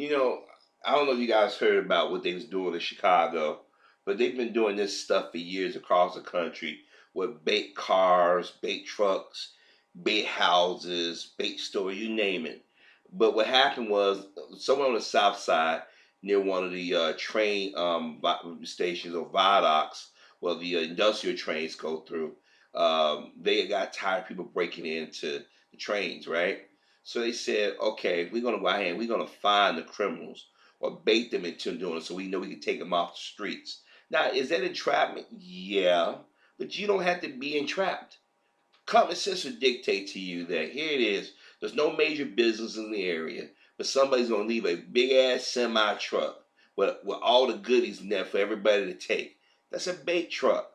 You know, I don't know if you guys heard about what they was doing in Chicago, but they've been doing this stuff for years across the country with bait cars, bait trucks, bait houses, bait stores, you name it. But what happened was somewhere on the south side, near one of the train stations or viaducts, where the industrial trains go through, they got tired of people breaking into the trains, right? So they said, okay, we're gonna go ahead and we're gonna find the criminals or bait them into doing it so we know we can take them off the streets. Now, is that entrapment? Yeah, but you don't have to be entrapped. Common sense will dictate to you that here it is. There's no major business in the area, but somebody's gonna leave a big ass semi truck with all the goodies in there for everybody to take. That's a bait truck.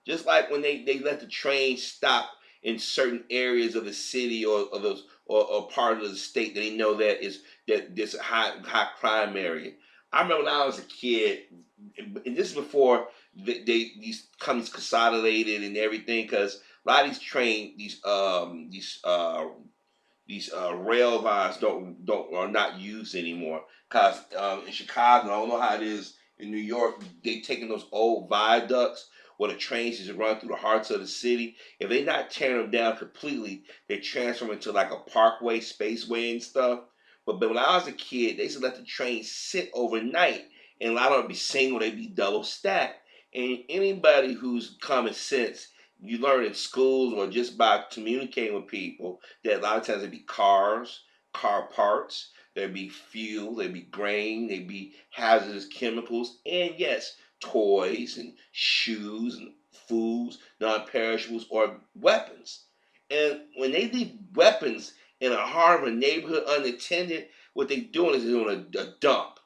Just like when they let the train stop in certain areas of the city or part of the state that they know that is that there's a high crime area. I remember when I was a kid, and this is before these comes consolidated and everything, because a lot of these rail lines don't are not used anymore. Cause in Chicago, I don't know how it is in New York. They taking those old viaducts where the trains used to run through the hearts of the city. If they not tearing them down completely, they transform into like a parkway, spaceway, and stuff. But when I was a kid, they used to let the trains sit overnight, and a lot of them be single, they be double stacked. And anybody who's common sense, you learn in schools or just by communicating with people that a lot of times there'd be cars, car parts, there'd be fuel, there'd be grain, there'd be hazardous chemicals, and yes, toys and shoes and foods, non-perishables, or weapons. And when they leave weapons in a heart of a neighborhood unattended, what they're doing is they're doing a dump.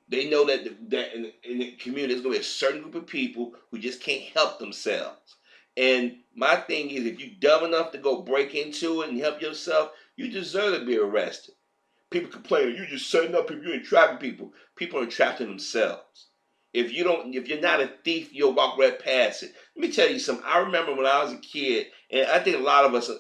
They know that in the community there's going to be a certain group of people who just can't help themselves. And my thing is, if you're dumb enough to go break into it and help yourself, you deserve to be arrested. People complain, you just setting up people, you're entrapping people. People are entrapping themselves. If you're not a thief, you'll walk right past it. Let me tell you something. I remember when I was a kid, and I think a lot of us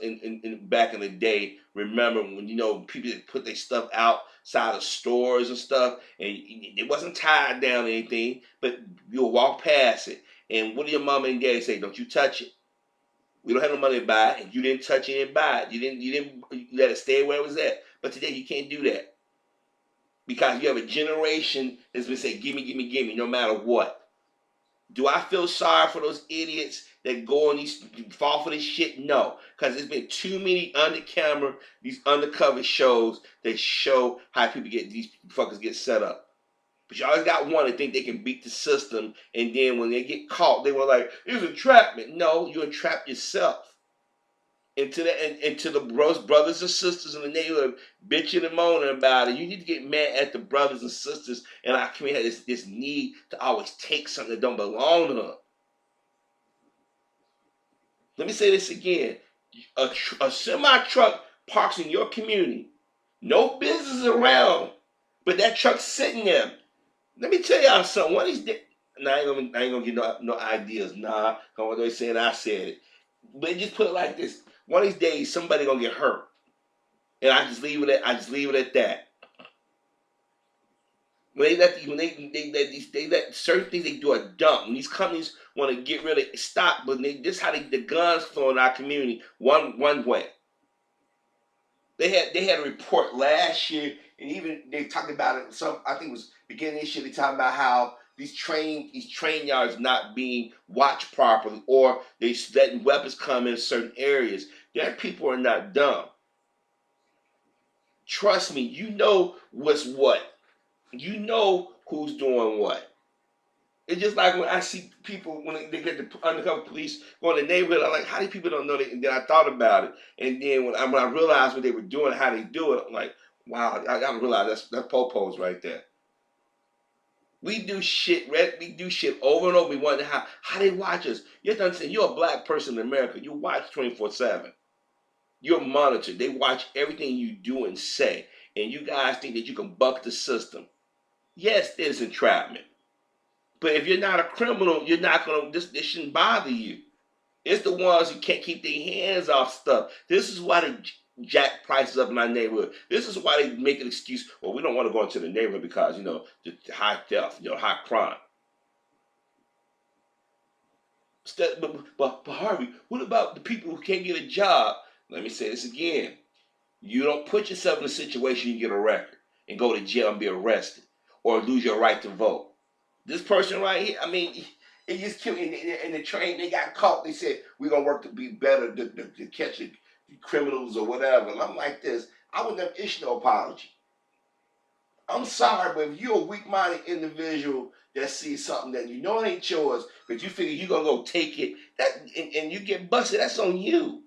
back in the day remember when people that put their stuff outside of stores and stuff, and it wasn't tied down or anything, but you'll walk past it. And what do your mom and daddy say? Don't you touch it. We don't have no money to buy it, and you didn't touch it and buy it. You didn't let it stay where it was at. But today you can't do that because you have a generation that's been saying, "Gimme, gimme, gimme," no matter what. Do I feel sorry for those idiots that go on these fall for this shit? No, because there's been too many these undercover shows that show how these fuckers get set up. But you always got one that think they can beat the system, and then when they get caught, they were like, "It's entrapment." No, you entrap yourself into the brothers and sisters in the neighborhood bitching and moaning about it. You need to get mad at the brothers and sisters in our community have this need to always take something that don't belong to them. Let me say this again. A semi truck parks in your community. No business around, but that truck's sitting there. Let me tell y'all something. One of these days, I ain't gonna get no ideas. Nah, come on, saying I said it. But just put it like this: one of these days, somebody gonna get hurt, and I just leave it at that. They let certain things, they do a dump. When these companies want to get rid of stock, but this how the guns flow in our community one way. They had a report last year, and even they talked about it. Some I think it was beginning of this year. They talked about how these train yards not being watched properly, or they letting weapons come in certain areas. That people are not dumb. Trust me, you know what's what. You know who's doing what. It's just like when I see people when they get the undercover police going to the neighborhood. I'm like, how do people don't know that? And then I thought about it, and then when I realized what they were doing, how they do it, I'm like, wow, I gotta realize that's popos right there. We do shit, we do shit over and over. We wonder how they watch us. You have to understand, you're a black person in America. You watch 24/7. You're monitored. They watch everything you do and say, and you guys think that you can buck the system. Yes, there's entrapment. But if you're not a criminal, you're not gonna. This shouldn't bother you. It's the ones who can't keep their hands off stuff. This is why jack prices up in my neighborhood. This is why they make an excuse. Well, we don't want to go into the neighborhood because the high theft, high crime. But Harvey, what about the people who can't get a job? Let me say this again. You don't put yourself in a situation you get a record and go to jail and be arrested or lose your right to vote. This person right here, I mean, it just killed me. In the train, they got caught. They said, we're going to work to be better to catch the criminals or whatever. And I'm like this. I would never issue no apology. I'm sorry, but if you're a weak-minded individual that sees something that you know it ain't yours, but you figure you're going to go take it, and you get busted, that's on you.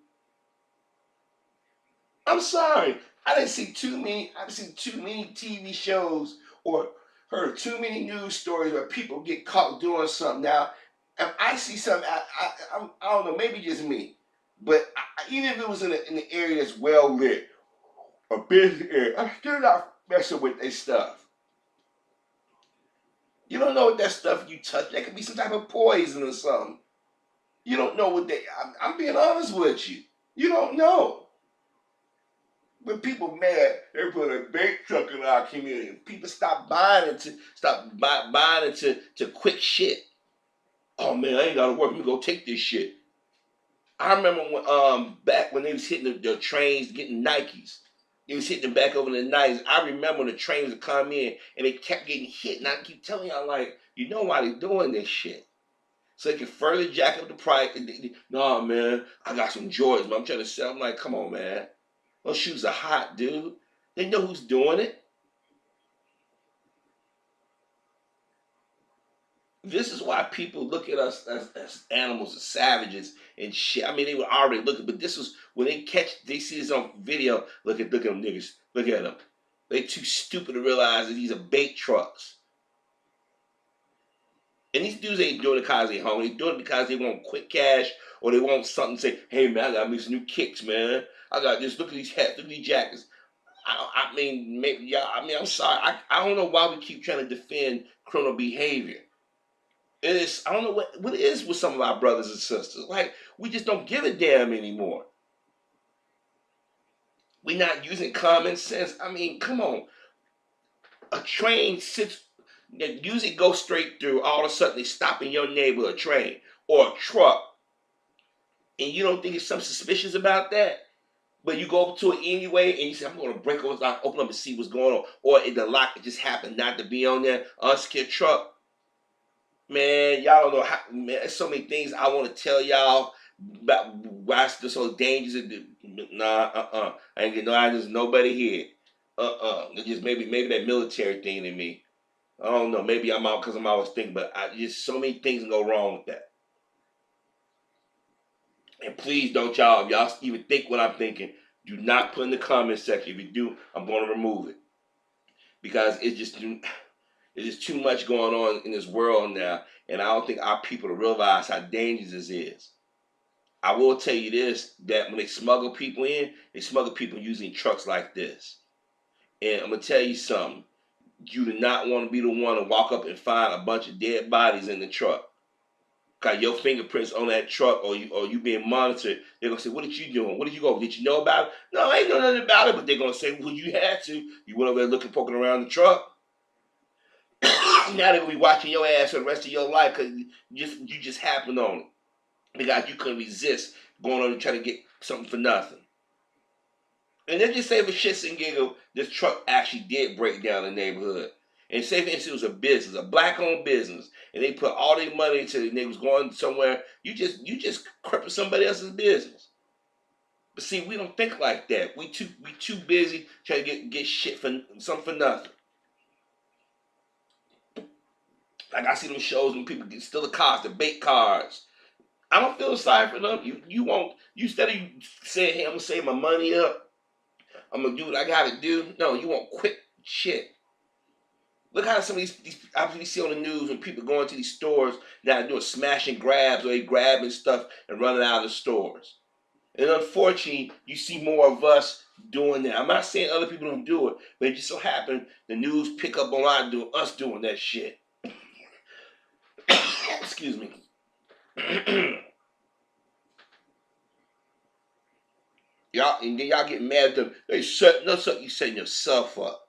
I'm sorry. I've seen too many TV shows or heard too many news stories where people get caught doing something. Now, if I see something, I don't know, maybe just me, but even if it was in an area that's well lit, a busy area, I'm still not messing with their stuff. You don't know what that stuff you touch. That could be some type of poison or something. You don't know what I'm being honest with you. You don't know. When people mad, they put a bait truck in our community. People stop buying into quick shit. Oh man, I ain't gotta work. Let me go take this shit. I remember when back when they was hitting the trains getting Nikes. They was hitting them back over the nights. I remember when the trains would come in and they kept getting hit. And I keep telling y'all, like, you know why they doing this shit. So they can further jack up the price. No, man, I got some Jordans, but I'm trying to sell. I'm like, come on, man. Those shoes are hot, dude. They know who's doing it. This is why people look at us as animals, as savages and shit. I mean, they were already looking, but this was when they see this on video. Look at them niggas. Look at them. They too stupid to realize that these are bait trucks. And these dudes ain't doing it because they hungry. They doing it because they want quick cash or they want something to say, hey man, I got me some new kicks, man. I got this. Look at these hats. Look at these jackets. I mean, maybe yeah. I mean, I'm sorry. I don't know why we keep trying to defend criminal behavior. I don't know what it is with some of our brothers and sisters. Like, we just don't give a damn anymore. We're not using common sense. I mean, come on. A train sits, usually goes straight through. All of a sudden, they stop in your neighborhood, a train or a truck, and you don't think there's something suspicious about that. But you go up to it anyway, and you say, I'm going to break over, open up and see what's going on. Or the lock just happened not to be on there, unsecured truck. Man, y'all don't know how, man, there's so many things I want to tell y'all about why it's so dangerous. Nah, I ain't getting no ideas, nobody here. It's just maybe that military thing in me. I don't know, maybe I'm out because I'm always thinking, but just so many things can go wrong with that. And please don't if y'all even think what I'm thinking, do not put in the comment section. If you do, I'm going to remove it. Because it's just too much going on in this world now, and I don't think our people realize how dangerous this is. I will tell you this, that when they smuggle people in, they smuggle people using trucks like this. And I'm going to tell you something. You do not want to be the one to walk up and find a bunch of dead bodies in the truck. Because your fingerprints on that truck or you being monitored, they're going to say, what did you do? What did you go? Did you know about it? No, I ain't know nothing about it, but they're going to say, well, you had to. You went over there looking, poking around the truck. Now they're gonna be watching your ass for the rest of your life because you just happened on it because you couldn't resist going on and trying to get something for nothing. And then just say for shits and giggles, this truck actually did break down the neighborhood. And say for instance it was a business, a black-owned business, and they put all their money into it and they was going somewhere. You just crippled somebody else's business. But see, we don't think like that. We too busy trying to get shit for something for nothing. Like I see them shows when people steal the cars, the bait cars. I don't feel sorry for them. You instead of you saying, hey, I'm gonna save my money up, I'm gonna do what I gotta do. No, you want quick shit. Look how some of these obviously see on the news when people go into these stores now doing smash and grabs or they grabbing stuff and running out of the stores. And unfortunately, you see more of us doing that. I'm not saying other people don't do it, but it just so happened the news pick up on us doing that shit. Excuse me. Y'all and then y'all get mad at them. They setting us up. You setting yourself up.